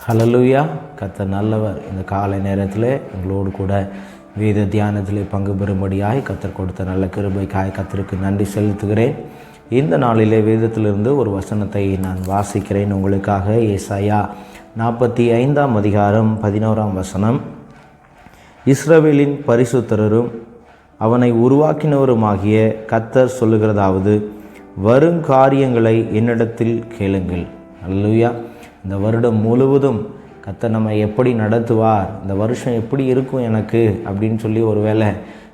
ஹல்லேலூயா. கர்த்தர் நல்லவர். இந்த காலை நேரத்தில் உங்களோடு கூட வேத தியானத்தில் பங்கு பெறும்படியாய் கர்த்தர் கொடுத்த நல்ல கிருபைக்காய் கர்த்தருக்கு நன்றி செலுத்துகிறேன். இந்த நாளிலே வேதத்திலிருந்து ஒரு வசனத்தை நான் வாசிக்கிறேன் உங்களுக்காக. ஏசாயா 45 அதிகாரம் 11 வசனம். இஸ்ரவேலின் பரிசுத்தரும் அவனை உருவாக்கினவருமாகிய கர்த்தர் சொல்லுகிறதாவது, வருங்காரியங்களை என்னிடத்தில் கேளுங்கள். ஹல்லேலூயா. இந்த வருடம் முழுவதும் கர்த்தர் நம்ம எப்படி நடத்துவார், இந்த வருஷம் எப்படி இருக்கும் எனக்கு அப்படின்னு சொல்லி ஒருவேளை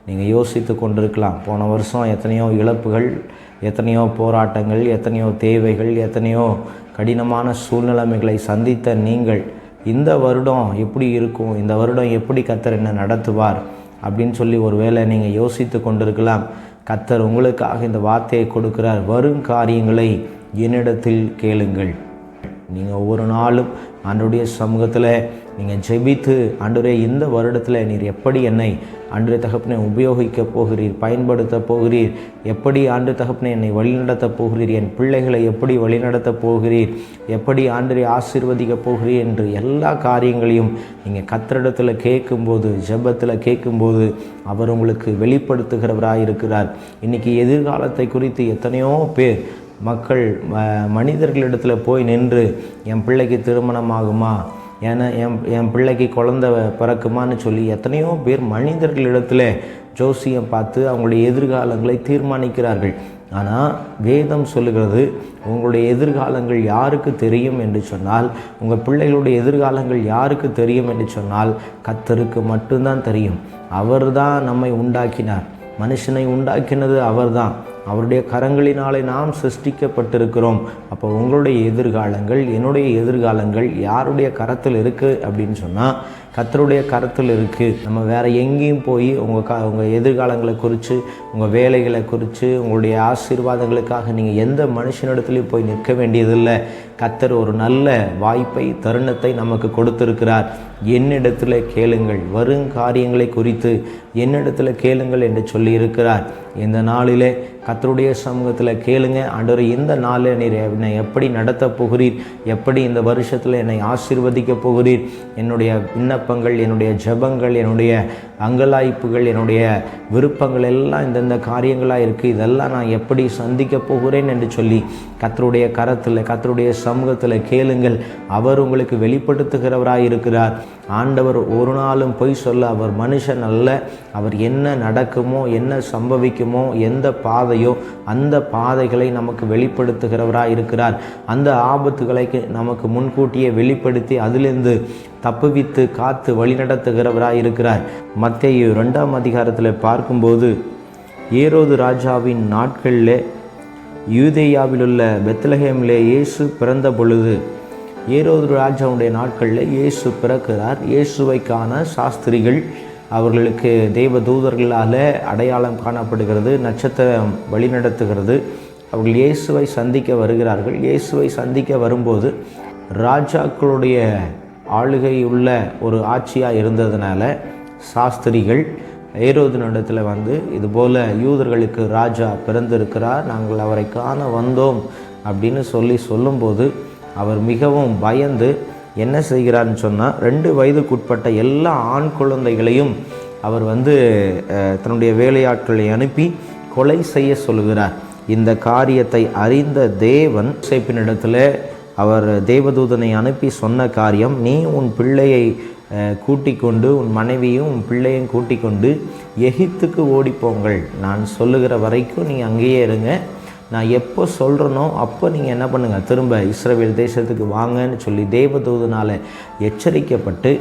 நீங்கள் யோசித்து கொண்டிருக்கலாம். போன வருஷம் எத்தனையோ இழப்புகள், எத்தனையோ போராட்டங்கள், எத்தனையோ தேவைகள், எத்தனையோ கடினமான சூழ்நிலைமைகளை சந்தித்த நீங்கள் இந்த வருடம் எப்படி இருக்கும், இந்த வருடம் எப்படி கர்த்தர் என்ன நடத்துவார் அப்படின்னு சொல்லி ஒருவேளை நீங்கள் யோசித்து கொண்டிருக்கலாம். கர்த்தர் உங்களுக்காக இந்த வார்த்தையை கொடுக்கிறார். வரும் காரியங்களை என்னிடத்தில் கேளுங்கள். நீங்கள் ஒவ்வொரு நாளும் ஆண்டவருடைய சமூகத்தில் நீங்கள் ஜெபித்து, ஆண்டவரே இந்த வருடத்தில் நீர் எப்படி என்னை ஆண்டவரே தகப்பனை உபயோகிக்க போகிறீர், பயன்படுத்த போகிறீர், எப்படி ஆண்டு தகப்பனை என்னை வழிநடத்த போகிறீர், என் பிள்ளைகளை எப்படி வழிநடத்த போகிறீர், எப்படி ஆண்டவரை ஆசீர்வதிக்க போகிறீர் என்று எல்லா காரியங்களையும் நீங்கள் கர்த்தரிடத்தில் கேட்கும்போது, ஜெபத்தில் கேட்கும்போது அவர் உங்களுக்கு வெளிப்படுத்துகிறவராக இருக்கிறார். இன்றைக்கி எதிர்காலத்தை குறித்து எத்தனையோ பேர் மக்கள் மனிதர்களிடத்தில் போய் நின்று, என் பிள்ளைக்கு திருமணம் ஆகுமா, ஏன்னா என் பிள்ளைக்கு குழந்தை பிறக்குமான்னு சொல்லி எத்தனையோ பேர் மனிதர்களிடத்தில் ஜோசியம் பார்த்து அவங்களுடைய எதிர்காலங்களை தீர்மானிக்கிறார்கள். ஆனால் வேதம் சொல்லுகிறது, உங்களுடைய எதிர்காலங்கள் யாருக்கு தெரியும் என்று சொன்னால், உங்கள் பிள்ளைகளுடைய எதிர்காலங்கள் யாருக்கு தெரியும் என்று சொன்னால் கர்த்தருக்கு மட்டும்தான் தெரியும். அவர் தான் நம்மை உண்டாக்கினார். மனுஷனை உண்டாக்கினது அவர்தான். அவருடைய கரங்களினாலே நாம் சிருஷ்டிக்கப்பட்டிருக்கிறோம். அப்போ உங்களுடைய எதிர்காலங்கள், என்னுடைய எதிர்காலங்கள் யாருடைய கரத்தில் இருக்குது அப்படின்னு சொன்னால் கர்த்தருடைய கரத்தில் இருக்குது. நம்ம வேறு எங்கேயும் போய் உங்கள் எதிர்காலங்களை குறித்து, உங்கள் வேலைகளை குறித்து, உங்களுடைய ஆசீர்வாதங்களுக்காக நீங்கள் எந்த மனுஷனிடத்துலையும் போய் நிற்க வேண்டியதில்லை. கர்த்தர் ஒரு நல்ல வாய்ப்பை, தருணத்தை நமக்கு கொடுத்திருக்கிறார். என்னிடத்தில் கேளுங்கள், வருங்காரியங்களை குறித்து என்னிடத்தில் கேளுங்கள் என்று சொல்லியிருக்கிறார். இந்த நாளிலே கர்த்தருடைய சமூகத்தில் கேளுங்க. ஆண்டவரே, இந்த நாளில் நீர் என்னை எப்படி நடத்த போகிறீர், எப்படி இந்த வருஷத்தில் என்னை ஆசீர்வதிக்க போகிறீர், என்னுடைய விண்ணப்பங்கள், என்னுடைய ஜெபங்கள், என்னுடைய அங்கலாய்ப்புகள், என்னுடைய விருப்பங்கள் எல்லாம் இந்தந்த காரியங்களாக இருக்குது, இதெல்லாம் நான் எப்படி சந்திக்க போகிறேன் என்று சொல்லி கர்த்தருடைய கரத்தில், கர்த்தருடைய சமூகத்தில் கேளுங்கள். அவர் உங்களுக்கு வெளிப்படுத்துகிறவராக இருக்கிறார். ஆண்டவர் ஒரு நாளும் பொய் சொல்ல அவர் மனுஷன் அல்ல. அவர் என்ன நடக்குமோ, என்ன சம்பவிக்குமோ, எந்த பாதையோ அந்த பாதைகளை நமக்கு வெளிப்படுத்துகிறவராக இருக்கிறார். அந்த ஆபத்துகளை நமக்கு முன்கூட்டியே வெளிப்படுத்தி அதிலிருந்து தப்புவித்து காத்து வழிநடத்துகிறவராக இருக்கிறார். மத்தேயு 2 அதிகாரத்தில் பார்க்கும்போது, ஏரோது ராஜாவின் நாட்களில் யூதேயாவிலுள்ள பெத்லகேமிலே இயேசு பிறந்த பொழுது, ஏரோது ராஜாவுடைய நாட்களில் இயேசு பிறக்கிறார். இயேசுவை காண சாஸ்திரிகள், அவர்களுக்கு தேவ தூதர்களால் அடையாளம் காணப்படுகிறது, நட்சத்திரம் வழிநடத்துகிறது. அவர்கள் இயேசுவை சந்திக்க வருகிறார்கள். இயேசுவை சந்திக்க வரும்போது ராஜாக்களுடைய ஆளுகை உள்ள ஒரு ஆட்சியாக இருந்ததுனால சாஸ்திரிகள் ஏரோதினிடத்தில் வந்து, இதுபோல் யூதர்களுக்கு ராஜா பிறந்திருக்கிறார், நாங்கள் அவரை காண வந்தோம் அப்படின்னு சொல்லும்போது அவர் மிகவும் பயந்து என்ன செய்கிறார்னு சொன்னால், 2 வயதுக்குட்பட்ட எல்லா ஆண் குழந்தைகளையும் அவர் தன்னுடைய வேலையாட்களை அனுப்பி கொலை செய்ய சொல்லுகிறார். இந்த காரியத்தை அறிந்த தேவன் யோசேப்பினிடத்தில் அவர் தேவதூதனை அனுப்பி சொன்ன காரியம், நீ உன் பிள்ளையை கூட்டிக் கொண்டு, உன் மனைவியும் உன் பிள்ளையும் கூட்டிக் கொண்டு எகிப்துக்கு ஓடிப்போங்கள். நான் சொல்லுகிற வரைக்கும் நீங்கள் அங்கேயே இருங்க. நான் எப்போ சொல்கிறனோ அப்போ நீங்கள் என்ன பண்ணுங்கள், திரும்ப இஸ்ரவேல் தேசத்துக்கு வாங்கன்னு சொல்லி தேவதூதனால் எச்சரிக்கப்பட்டு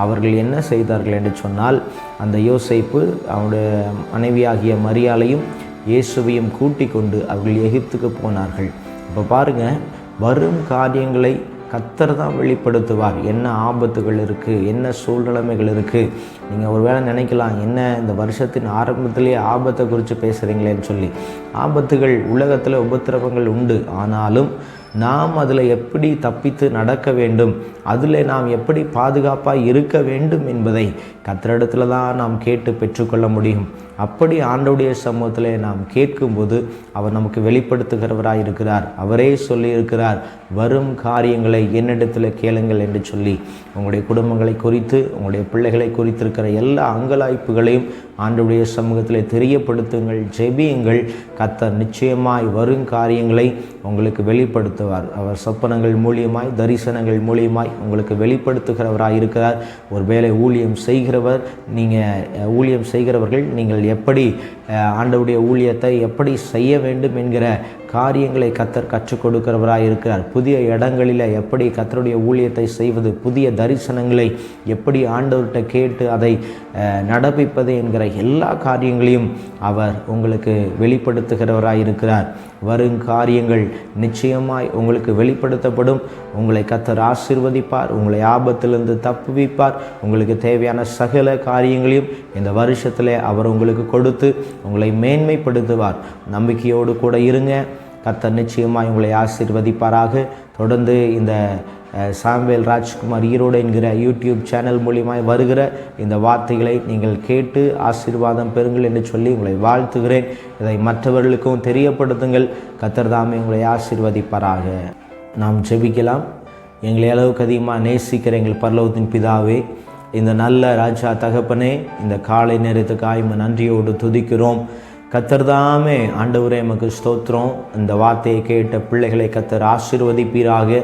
அவர்கள் என்ன செய்தார்கள் என்று சொன்னால், அந்த யோசேப்பு அவனுடைய மனைவியாகிய மரியாளையும் இயேசுவையும் கூட்டிக் கொண்டு அவர்கள் எகிப்துக்கு போனார்கள். இப்போ பாருங்கள், வரும் காரியங்களை கர்த்தர் தான் வெளிப்படுத்துவார். என்ன ஆபத்துகள் இருக்குது, என்ன சூழ்நிலைமைகள் இருக்குது. நீங்கள் ஒரு வேளை நினைக்கலாம், என்ன இந்த வருஷத்தின் ஆரம்பத்திலேயே ஆபத்தை குறித்து பேசுகிறீங்களேன்னு சொல்லி. ஆபத்துகள், உலகத்தில் உபத்திரவங்கள் உண்டு. ஆனாலும் நாம் அதில் எப்படி தப்பித்து நடக்க வேண்டும், அதில் நாம் எப்படி பாதுகாப்பாக இருக்க வேண்டும் என்பதை கர்த்தரிடத்தில் தான் நாம் கேட்டு பெற்றுக்கொள்ள முடியும். அப்படி ஆண்டவருடைய சமூகத்தில் நாம் கேட்கும்போது அவர் நமக்கு வெளிப்படுத்துகிறவராக இருக்கிறார். அவரே சொல்லியிருக்கிறார், வரும் காரியங்களை என்னிடத்தில் கேளுங்கள் என்று சொல்லி. உங்களுடைய குடும்பங்களை குறித்து, உங்களுடைய பிள்ளைகளை குறித்திருக்கிற எல்லா அங்கலாய்ப்புகளையும் ஆண்டவருடைய சமூகத்தில் தெரியப்படுத்துங்கள், ஜெபியுங்கள். கர்த்தர் நிச்சயமாய் வரும் காரியங்களை உங்களுக்கு வெளிப்படுத்துவார். அவர் சொப்பனங்கள் மூலியமாய், தரிசனங்கள் மூலியமாய் உங்களுக்கு வெளிப்படுத்துகிறவராக இருக்கிறார். ஒருவேளை ஊழியம் செய்கிறவர்கள் நீங்கள் எப்படி ஆண்டவருடைய ஊழியத்தை எப்படி செய்ய வேண்டும் என்கிற காரியங்களை கர்த்தர் கற்றுக் கொடுக்கிறவராக இருக்கிறார். புதிய இடங்களில் எப்படி கர்த்தருடைய ஊழியத்தை செய்வது, புதிய தரிசனங்களை எப்படி ஆண்டவர்கிட்ட கேட்டு அதை நடப்பிப்பது என்கிற எல்லா காரியங்களையும் அவர் உங்களுக்கு வெளிப்படுத்துகிறவராக இருக்கிறார். வரும் காரியங்கள் நிச்சயமாய் உங்களுக்கு வெளிப்படுத்தப்படும். உங்களை கர்த்தர் ஆசீர்வதிப்பார், உங்களை ஆபத்திலிருந்து தப்புவிப்பார். உங்களுக்கு தேவையான சகல காரியங்களையும் இந்த வருஷத்தில் அவர் உங்களுக்கு கொடுத்து உங்களை மேன்மைப்படுத்துவார். நம்பிக்கையோடு கூட இருங்க. கர்த்தர் நிச்சயமாய் உங்களை ஆசீர்வதிப்பாராக. தொடர்ந்து இந்த சாமுவேல் ராஜ்குமார் ஈரோடு என்கிற யூடியூப் சேனல் மூலியமாய் வருகிற இந்த வார்த்தைகளை நீங்கள் கேட்டு ஆசீர்வாதம் பெறுங்கள் என்று சொல்லி உங்களை வாழ்த்துகிறேன். இதை மற்றவர்களுக்கும் தெரியப்படுத்துங்கள். கர்த்தர் தாமே உங்களை ஆசீர்வதிப்பாராக. நாம் ஜெபிக்கலாம். எங்களை அளவுக்கு அதிகமாக நேசிக்கிற எங்கள் பரலோகத்தின் பிதாவே, இந்த நல்ல ராஜா தகப்பனே, இந்த காலை நேரத்துக்காக நன்றியோடு துதிக்கிறோம். கர்த்தர் தாமே ஆண்டவரே எமக்கு ஸ்தோத்திரம். இந்த வார்த்தையை கேட்ட பிள்ளைகளை கர்த்தர் ஆசீர்வதிப்பீராக.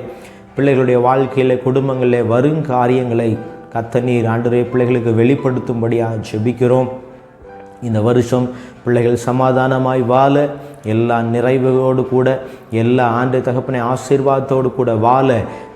பிள்ளைகளுடைய வாழ்க்கையில், குடும்பங்களில் வரும் காரியங்களை கர்த்தர் நீர் ஆண்டவரே பிள்ளைகளுக்கு வெளிப்படுத்தும்படியாக ஜெபிக்கிறோம். இந்த வருஷம் பிள்ளைகள் சமாதானமாய் வாழ, எல்லா நிறைவோடு கூட, எல்லா ஆண்டு தகப்பனை ஆசீர்வாதத்தோடு கூட வாழ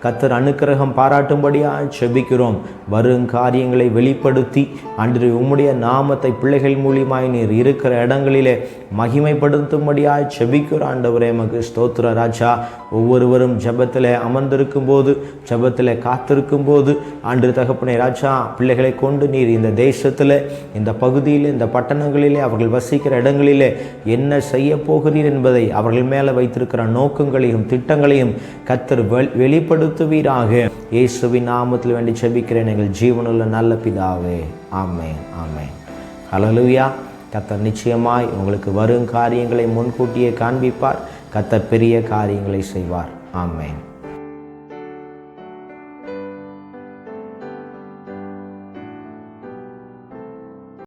கர்த்தர் அனுக்கிரகம் பாராட்டும்படியாக ஜெபிக்கிறோம். வரும் காரியங்களை வெளிப்படுத்தி அன்று உம்முடைய நாமத்தை பிள்ளைகள் மூலியமாய் நீர் இருக்கிற இடங்களிலே மகிமைப்படுத்தும்படியாக ஜெபிக்கிறோம். ஆண்டவரே எமக்கு ஸ்தோத்திர ராஜா. ஒவ்வொருவரும் ஜெபத்தில் அமர்ந்திருக்கும் போது, ஜெபத்தில் காத்திருக்கும் போது அன்று தகப்பனை ராஜா பிள்ளைகளை கொண்டு நீர் இந்த தேசத்தில், இந்த பகுதியில், இந்த பட்டணங்களிலே, அவர்கள் வசிக்கிற இடங்களிலே என்ன செய்ய போகிறீர் என்பதை அவர்கள் மேலே வைத்திருக்கிற நோக்கங்களையும் திட்டங்களையும் கர்த்தர் வெளிப்படுத்துவீராக. இயேசுவின் நாமத்தில் வேண்டி ஜெபிக்கிறேன் எங்கள் ஜீவனுள்ள நல்ல பிதாவே. ஆமென், ஆமென். ஹல்லேலூயா. கர்த்தர் நிச்சயமாய் உங்களுக்கு வரும் காரியங்களை முன்கூட்டியே காண்பிப்பார். கர்த்தர் பெரிய காரியங்களை செய்வார். ஆமென்.